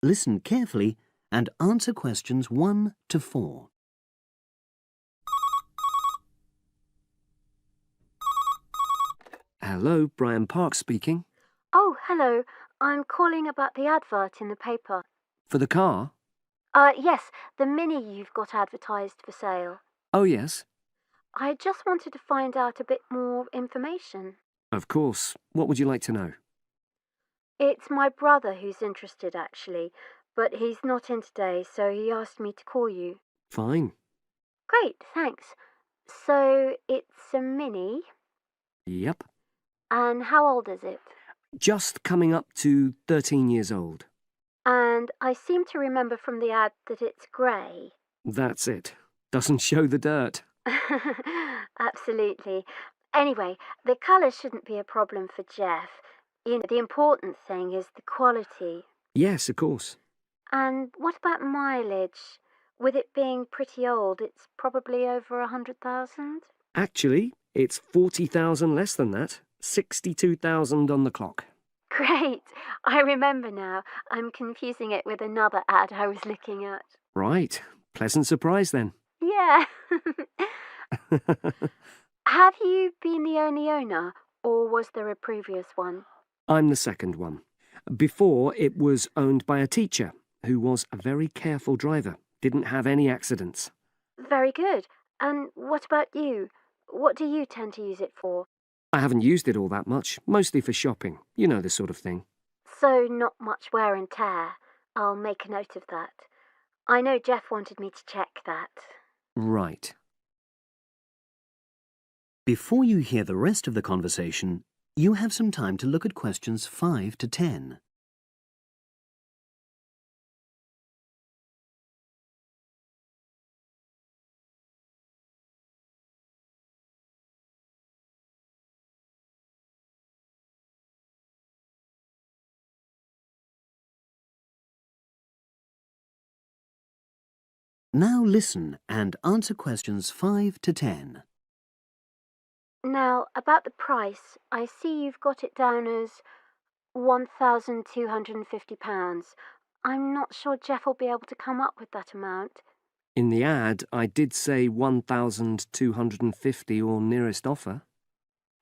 Listen carefully and answer questions 1 to 4. Hello, Brian Park speaking. Oh, hello. I'm calling about the advert in the paper. For the car? Yes, the Mini you've got advertised for sale. Oh, yes. I just wanted to find out a bit more information. Of course. What would you like to know? It's my brother who's interested, actually, but he's not in today, so he asked me to call you. Fine. Great, thanks. So it's a Mini, Yep. and how old is it? Just coming up to 13 years old. And I seem to remember from the ad that it's grey. That's it. Doesn't show the dirt. Absolutely. Anyway, the colour shouldn't be a problem for Jeff. You know, the important thing is the quality. Yes, of course. And what about mileage? With it being pretty old, it's probably over 100,000? Actually, it's 40,000 less than that. 62,000 on the clock. Great! I remember now. I'm confusing it with another ad I was looking at. Right. Pleasant surprise then. Yeah. Have you been the only owner, or was there a previous one? I'm the second one. Before, it was owned by a teacher who was a very careful driver. Didn't have any accidents. Very good. And what about you? What do you tend to use it for? I haven't used it all that much, mostly for shopping. You know, this sort of thing. So not much wear and tear. I'll make a note of that. I know Jeff wanted me to check that. Right. Before you hear the rest of the conversation, you have some time to look at questions 5 to 10. Now listen and answer questions 5 to 10. Now, about the price, I see you've got it down as £1,250. I'm not sure Jeff will be able to come up with that amount. In the ad, I did say 1,250 or nearest offer.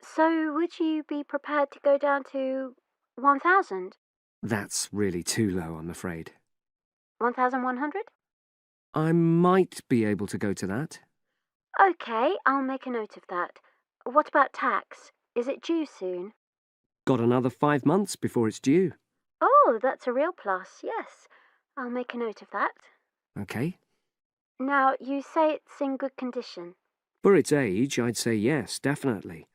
So would you be prepared to go down to 1,000? That's really too low, I'm afraid. 1,100? I might be able to go to that. Okay, I'll make a note of that. What about tax? Is it due soon? Got another 5 months before it's due. Oh, that's a real plus, yes. I'll make a note of that. Okay. Now, you say it's in good condition. For its age, I'd say yes, definitely.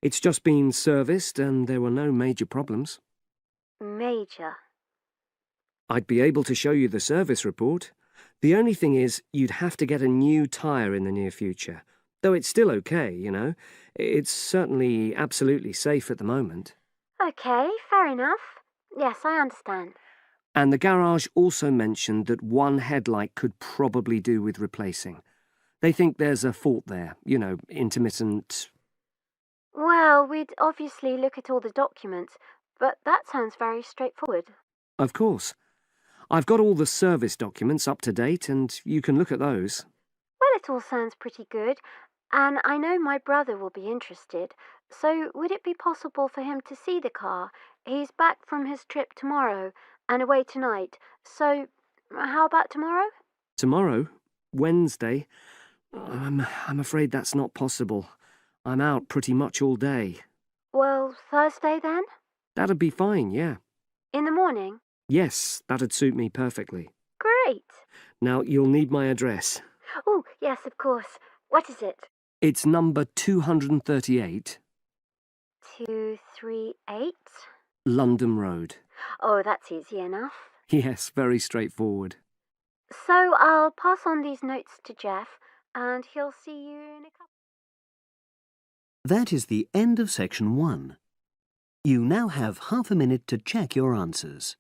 It's just been serviced and there were no major problems. Major. I'd be able to show you the service report. The only thing is, you'd have to get a new tyre in the near future. Though it's still okay, you know. It's certainly absolutely safe at the moment. Okay, fair enough. Yes, I understand. And the garage also mentioned that one headlight could probably do with replacing. They think there's a fault there, you know, intermittent. Well, we'd obviously look at all the documents, but that sounds very straightforward. Of course. I've got all the service documents up to date and you can look at those. Well, it all sounds pretty good, and I know my brother will be interested, so would it be possible for him to see the car? He's back from his trip tomorrow and away tonight, so how about tomorrow? Tomorrow? Wednesday? I'm afraid that's not possible. I'm out pretty much all day. Well, Thursday then? That'd be fine, yeah. In the morning? Yes, that'd suit me perfectly. Great. Now, you'll need my address. Oh, yes, of course. What is it? It's number 238, 238? London Road. Oh, that's easy enough. Yes, very straightforward. So I'll pass on these notes to Jeff, and he'll see you in a couple. That is the end of section 1. You now have half a minute to check your answers.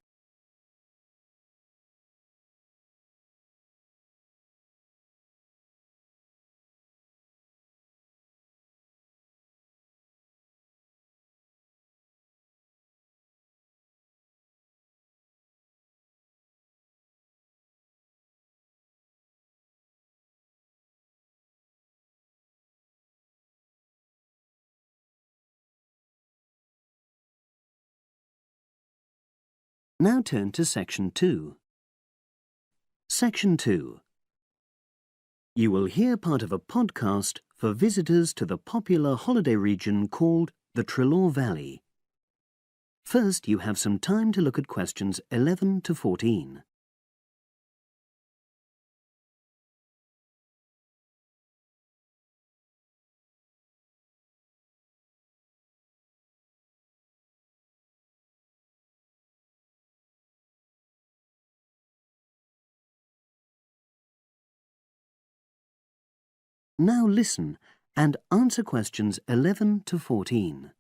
Now turn to Section 2. Section 2. You will hear part of a podcast for visitors to the popular holiday region called the Trelaw Valley. First, you have some time to look at questions 11 to 14. Now listen and answer questions 11 to 14.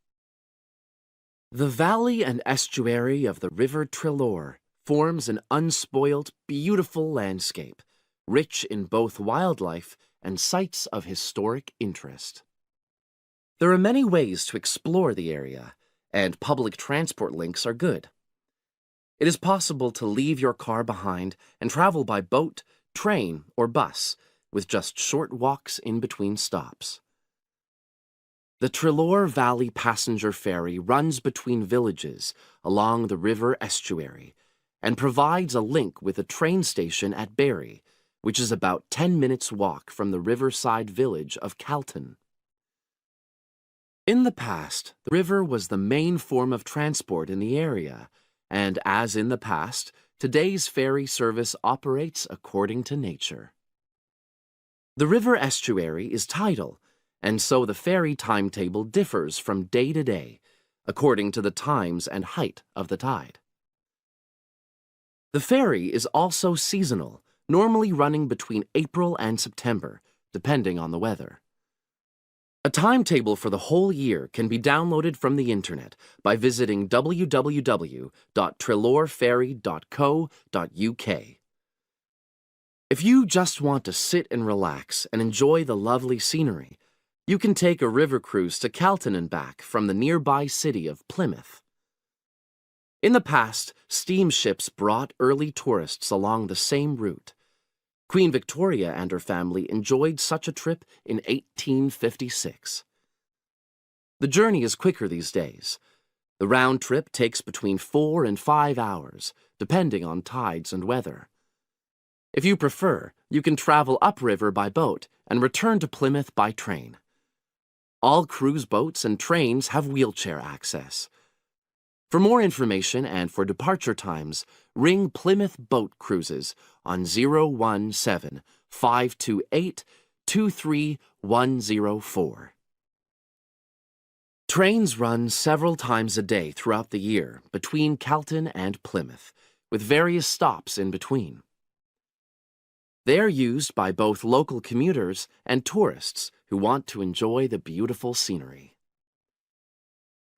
The valley and estuary of the River Trelaw forms an unspoiled, beautiful landscape, rich in both wildlife and sites of historic interest. There are many ways to explore the area, and public transport links are good. It is possible to leave your car behind and travel by boat, train, or bus, with just short walks in between stops. The Trelaw Valley Passenger Ferry runs between villages along the river estuary and provides a link with a train station at Barry, which is about 10 minutes' walk from the riverside village of Calton. In the past, the river was the main form of transport in the area, and as in the past, today's ferry service operates according to nature. The river estuary is tidal, and so the ferry timetable differs from day to day, according to the times and height of the tide. The ferry is also seasonal, normally running between April and September, depending on the weather. A timetable for the whole year can be downloaded from the internet by visiting www.trelawferry.co.uk. If you just want to sit and relax and enjoy the lovely scenery, you can take a river cruise to Calton and back from the nearby city of Plymouth. In the past, steamships brought early tourists along the same route. Queen Victoria and her family enjoyed such a trip in 1856. The journey is quicker these days. The round trip takes between 4 and 5 hours, depending on tides and weather. If you prefer, you can travel upriver by boat and return to Plymouth by train. All cruise boats and trains have wheelchair access. For more information and for departure times, ring Plymouth Boat Cruises on 017-528-23104. Trains run several times a day throughout the year between Calton and Plymouth, with various stops in between. They are used by both local commuters and tourists who want to enjoy the beautiful scenery.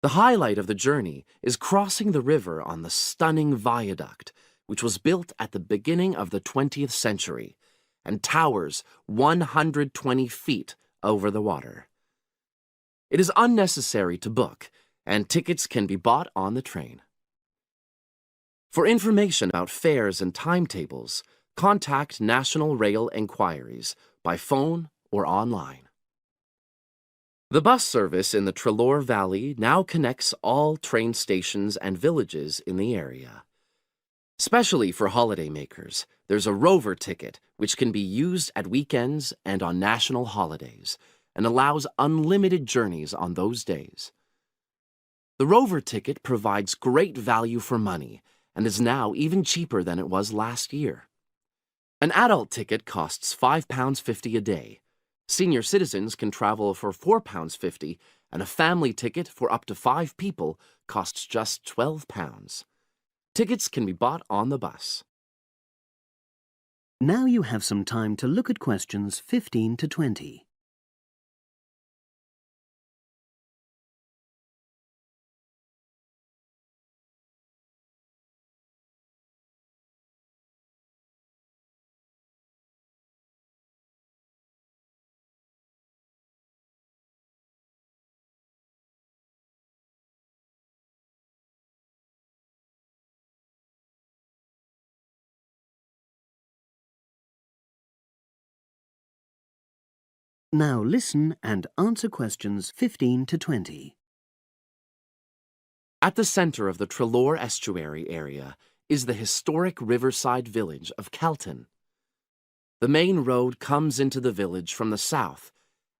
The highlight of the journey is crossing the river on the stunning viaduct, which was built at the beginning of the 20th century and towers 120 feet over the water. It is unnecessary to book, and tickets can be bought on the train. For information about fares and timetables, contact National Rail Enquiries by phone or online. The bus service in the Trelaw Valley now connects all train stations and villages in the area. Especially for holidaymakers, there's a Rover ticket which can be used at weekends and on national holidays and allows unlimited journeys on those days. The Rover ticket provides great value for money and is now even cheaper than it was last year. An adult ticket costs £5.50 a day. Senior citizens can travel for £4.50, and a family ticket for up to 5 people costs just £12. Tickets can be bought on the bus. Now you have some time to look at questions 15 to 20. Now listen and answer questions 15 to 20. At the center of the Trelaw Estuary area is the historic riverside village of Calton. The main road comes into the village from the south,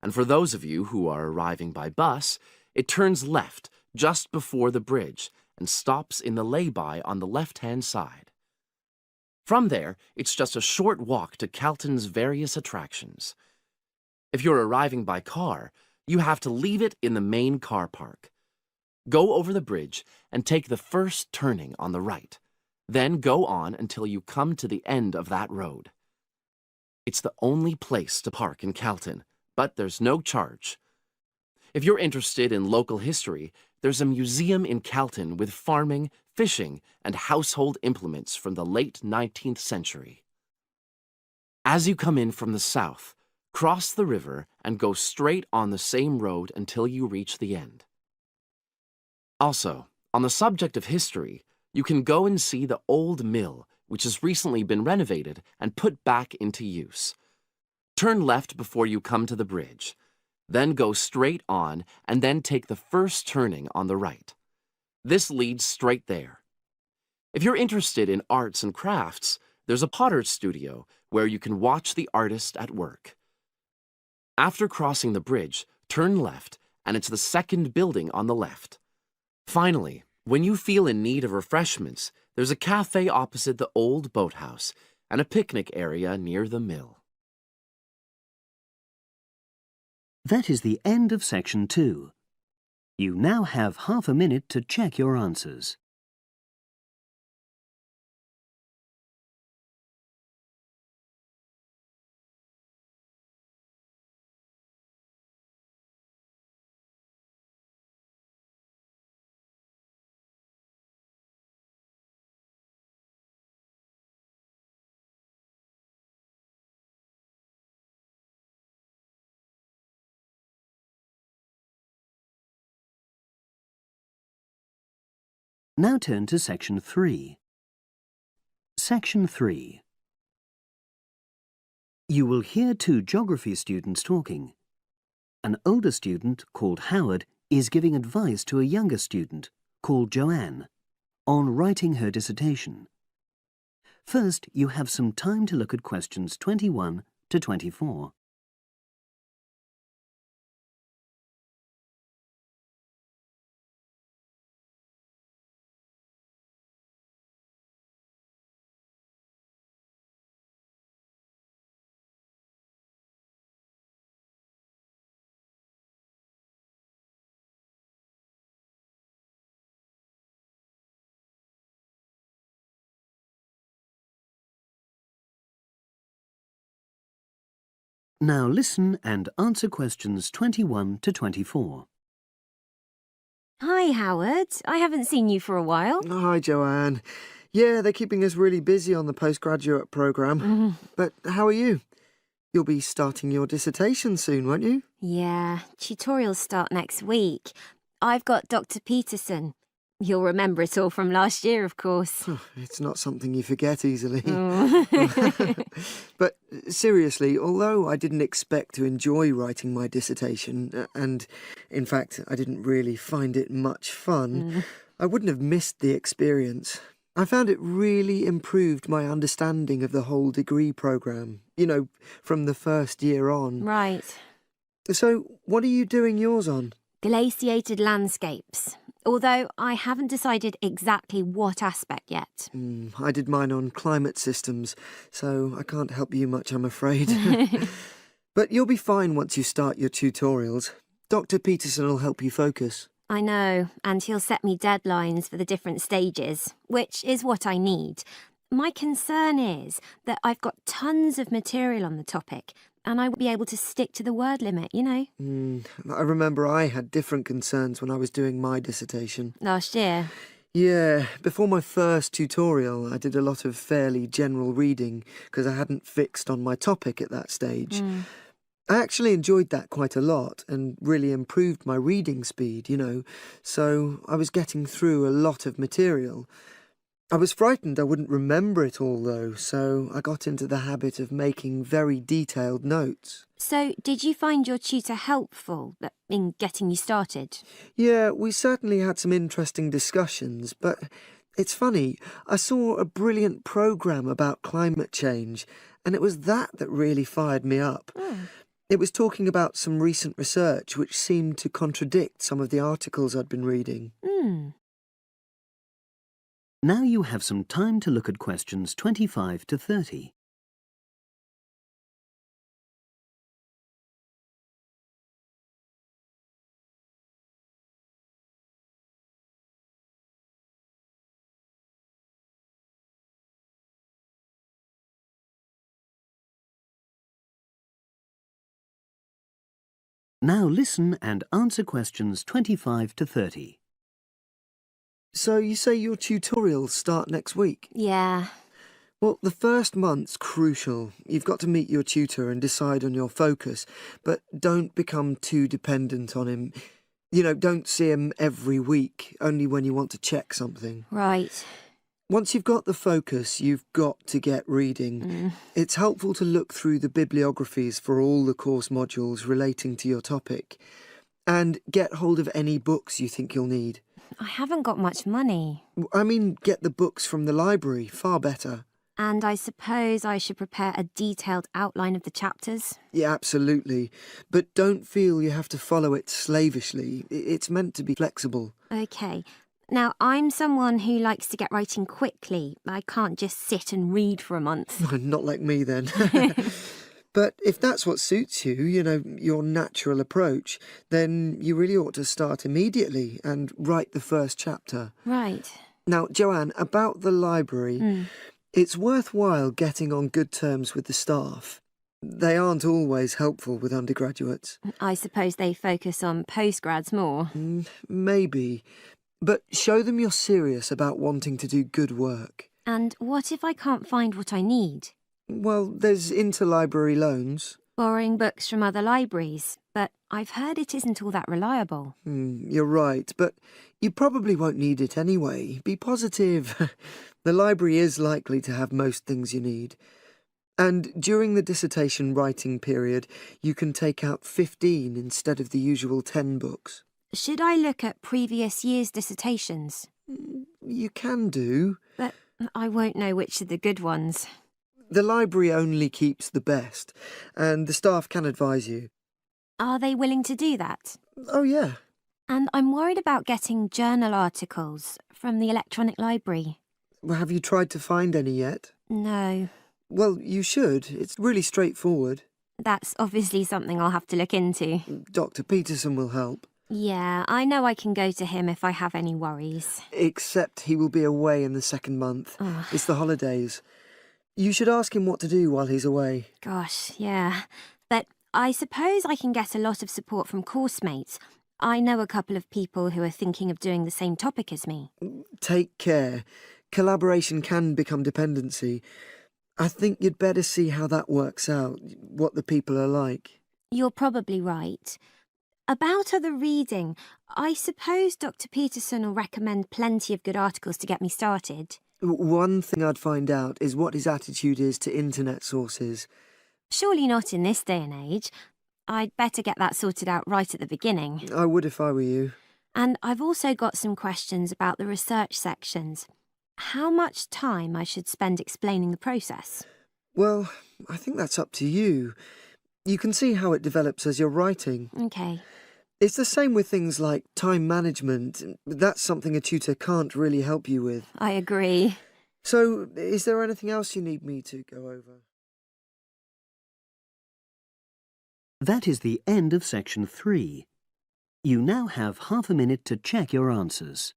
and for those of you who are arriving by bus, it turns left just before the bridge and stops in the lay-by on the left-hand side. From there, it's just a short walk to Calton's various attractions. If you're arriving by car, you have to leave it in the main car park. Go over the bridge and take the first turning on the right. Then go on until you come to the end of that road. It's the only place to park in Calton, but there's no charge. If you're interested in local history, there's a museum in Calton with farming, fishing, and household implements from the late 19th century. As you come in from the south, cross the river and go straight on the same road until you reach the end. Also, on the subject of history, you can go and see the old mill, which has recently been renovated and put back into use. Turn left before you come to the bridge. Then go straight on and then take the first turning on the right. This leads straight there. If you're interested in arts and crafts, there's a potter's studio where you can watch the artist at work. After crossing the bridge, turn left, and it's the second building on the left. Finally, when you feel in need of refreshments, there's a cafe opposite the old boathouse and a picnic area near the mill. That is the end of section 2. You now have half a minute to check your answers. Now turn to section 3. Section 3. You will hear two geography students talking. An older student, called Howard, is giving advice to a younger student, called Joanne, on writing her dissertation. First, you have some time to look at questions 21 to 24. Now listen and answer questions 21 to 24. Hi, Howard. I haven't seen you for a while. Oh, hi, Joanne. Yeah, they're keeping us really busy on the postgraduate programme. But how are you? You'll be starting your dissertation soon, won't you? Yeah, tutorials start next week. I've got Dr. Peterson. You'll remember it all from last year, of course. It's not something you forget easily. Oh. But seriously, although I didn't expect to enjoy writing my dissertation, and in fact I didn't really find it much fun, I wouldn't have missed the experience. I found it really improved my understanding of the whole degree programme, you know, from the first year on. Right. So, what are you doing yours on? Glaciated landscapes. Although I haven't decided exactly what aspect yet. I did mine on climate systems, so I can't help you much, I'm afraid. But you'll be fine once you start your tutorials. Dr. Peterson will help you focus. I know, and he'll set me deadlines for the different stages, which is what I need. My concern is that I've got tons of material on the topic, and I won't be able to stick to the word limit, you know. I remember I had different concerns when I was doing my dissertation. Last year. Yeah, before my first tutorial, I did a lot of fairly general reading because I hadn't fixed on my topic at that stage. I actually enjoyed that quite a lot and really improved my reading speed, you know, so I was getting through a lot of material. I was frightened I wouldn't remember it all, though, so I got into the habit of making very detailed notes. So, did you find your tutor helpful in getting you started? Yeah, we certainly had some interesting discussions, but It's funny, I saw a brilliant programme about climate change, and it was that really fired me up. It was talking about some recent research which seemed to contradict some of the articles I'd been reading. Now you have some time to look at questions 25 to 30. Now listen and answer questions 25 to 30. So you say your tutorials start next week? Yeah. Well, the first month's crucial. You've got to meet your tutor and decide on your focus, but don't become too dependent on him. Don't see him every week, only when you want to check something. Right. Once you've got the focus, you've got to get reading. It's helpful to look through the bibliographies for all the course modules relating to your topic, and get hold of any books you think you'll need. I haven't got much money. I mean, get the books from the library, far better. And I suppose I should prepare a detailed outline of the chapters? Yeah, absolutely. But don't feel you have to follow it slavishly. It's meant to be flexible. OK. Now, I'm someone who likes to get writing quickly. I can't just sit and read for a month. Not like me, then. But if that's what suits you, your natural approach, then you really ought to start immediately and write the first chapter. Right. Now, Joanne, about the library, it's worthwhile getting on good terms with the staff. They aren't always helpful with undergraduates. I suppose they focus on postgrads more. Maybe. But show them you're serious about wanting to do good work. And what if I can't find what I need? Well, there's interlibrary loans. Borrowing books from other libraries, but I've heard it isn't all that reliable. You're right, but you probably won't need it anyway. Be positive. The library is likely to have most things you need. And during the dissertation writing period, you can take out 15 instead of the usual 10 books. Should I look at previous year's dissertations? You can do. But I won't know which are the good ones. The library only keeps the best, and the staff can advise you. Are they willing to do that? Oh, yeah. And I'm worried about getting journal articles from the electronic library. Well, have you tried to find any yet? No. Well, you should. It's really straightforward. That's obviously something I'll have to look into. Dr. Peterson will help. Yeah, I know I can go to him if I have any worries. Except he will be away in the second month. It's the holidays. You should ask him what to do while he's away. Gosh, yeah. But I suppose I can get a lot of support from course mates. I know a couple of people who are thinking of doing the same topic as me. Take care. Collaboration can become dependency. I think you'd better see how that works out, what the people are like. You're probably right. About other reading, I suppose Dr. Peterson will recommend plenty of good articles to get me started. One thing I'd find out is what his attitude is to internet sources. Surely not in this day and age. I'd better get that sorted out right at the beginning. I would if I were you. And I've also got some questions about the research sections. How much time I should spend explaining the process? Well, I think that's up to you. You can see how it develops as you're writing. OK. It's the same with things like time management. That's something a tutor can't really help you with. I agree. So, is there anything else you need me to go over? That is the end of section 3. You now have half a minute to check your answers.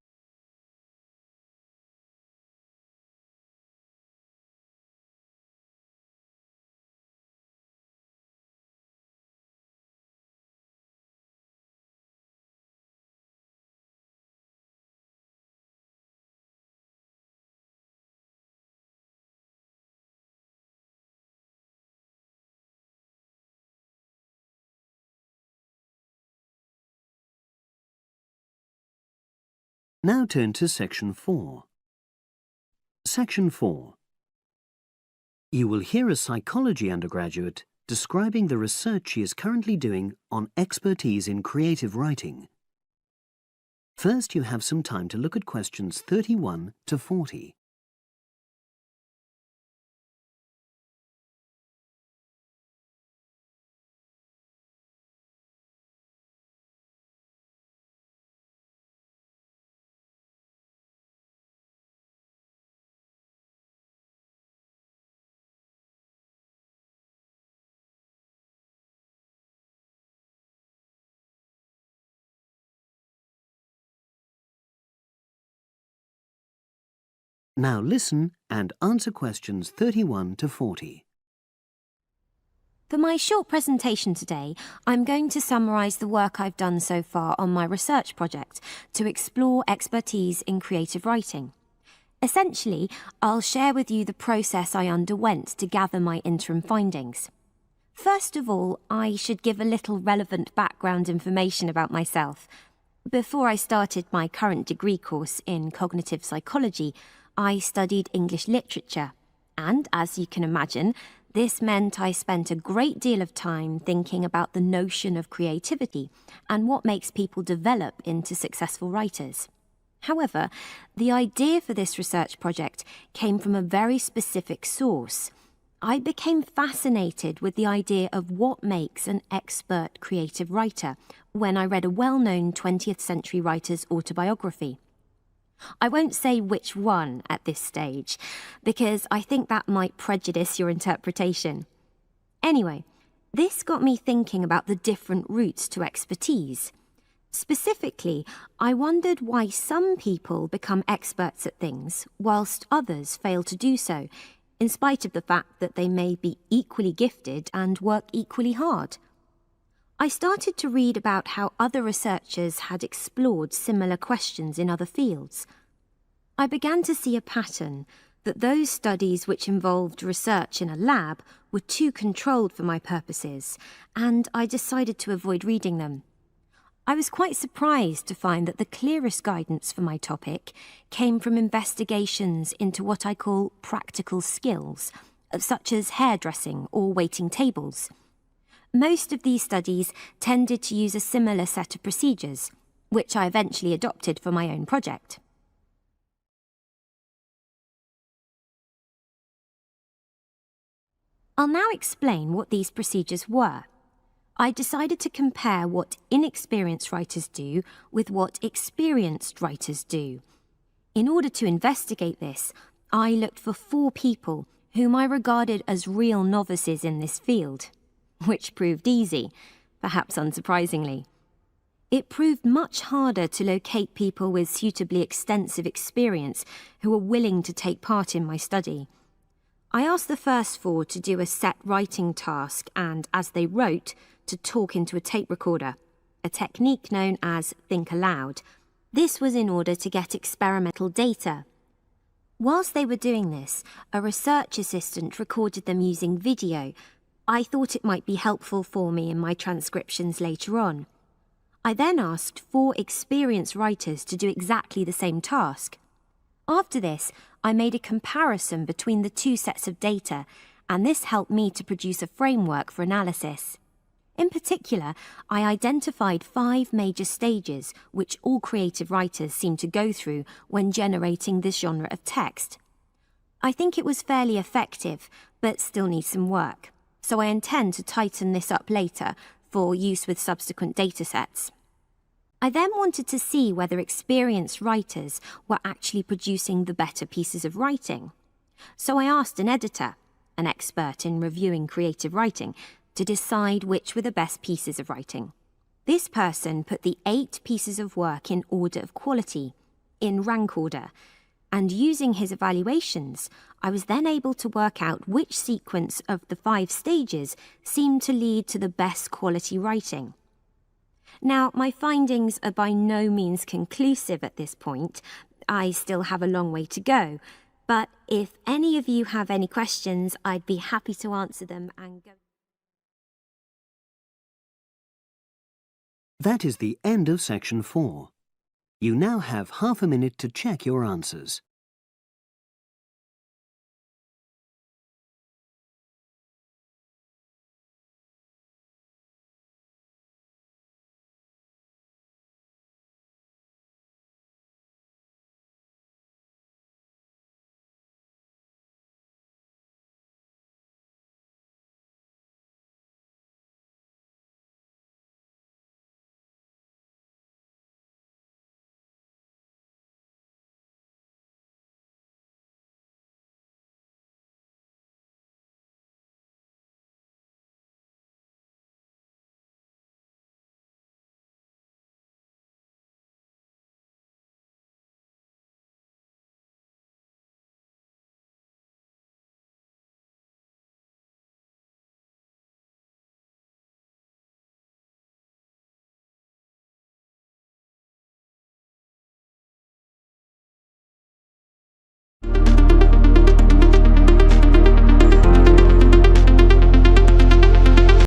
Now turn to section 4. Section 4. You will hear a psychology undergraduate describing the research she is currently doing on expertise in creative writing. First, you have some time to look at questions 31 to 40. Now listen and answer questions 31 to 40. For my short presentation today, I'm going to summarise the work I've done so far on my research project to explore expertise in creative writing. Essentially, I'll share with you the process I underwent to gather my interim findings. First of all, I should give a little relevant background information about myself. Before I started my current degree course in cognitive psychology, I studied English literature, and as you can imagine, this meant I spent a great deal of time thinking about the notion of creativity and what makes people develop into successful writers. However, the idea for this research project came from a very specific source. I became fascinated with the idea of what makes an expert creative writer when I read a well-known 20th century writer's autobiography. I won't say which one at this stage, because I think that might prejudice your interpretation. Anyway, this got me thinking about the different routes to expertise. Specifically, I wondered why some people become experts at things whilst others fail to do so, in spite of the fact that they may be equally gifted and work equally hard. I started to read about how other researchers had explored similar questions in other fields. I began to see a pattern that those studies which involved research in a lab were too controlled for my purposes, and I decided to avoid reading them. I was quite surprised to find that the clearest guidance for my topic came from investigations into what I call practical skills, such as hairdressing or waiting tables. Most of these studies tended to use a similar set of procedures, which I eventually adopted for my own project. I'll now explain what these procedures were. I decided to compare what inexperienced writers do with what experienced writers do. In order to investigate this, I looked for 4 people whom I regarded as real novices in this field, which proved easy, perhaps unsurprisingly. It proved much harder to locate people with suitably extensive experience who were willing to take part in my study. I asked the first 4 to do a set writing task and, as they wrote, to talk into a tape recorder, a technique known as think aloud. This was in order to get experimental data. Whilst they were doing this, a research assistant recorded them using video. I thought it might be helpful for me in my transcriptions later on. I then asked 4 experienced writers to do exactly the same task. After this, I made a comparison between the 2 sets of data, and this helped me to produce a framework for analysis. In particular, I identified 5 major stages which all creative writers seem to go through when generating this genre of text. I think it was fairly effective, but still needs some work, so I intend to tighten this up later for use with subsequent datasets. I then wanted to see whether experienced writers were actually producing the better pieces of writing. So I asked an editor, an expert in reviewing creative writing, to decide which were the best pieces of writing. This person put the 8 pieces of work in order of quality, in rank order, and using his evaluations, I was then able to work out which sequence of the 5 stages seemed to lead to the best quality writing. Now, my findings are by no means conclusive at this point. I still have a long way to go, but if any of you have any questions, I'd be happy to answer them and go. That is the end of section 4. You now have half a minute to check your answers.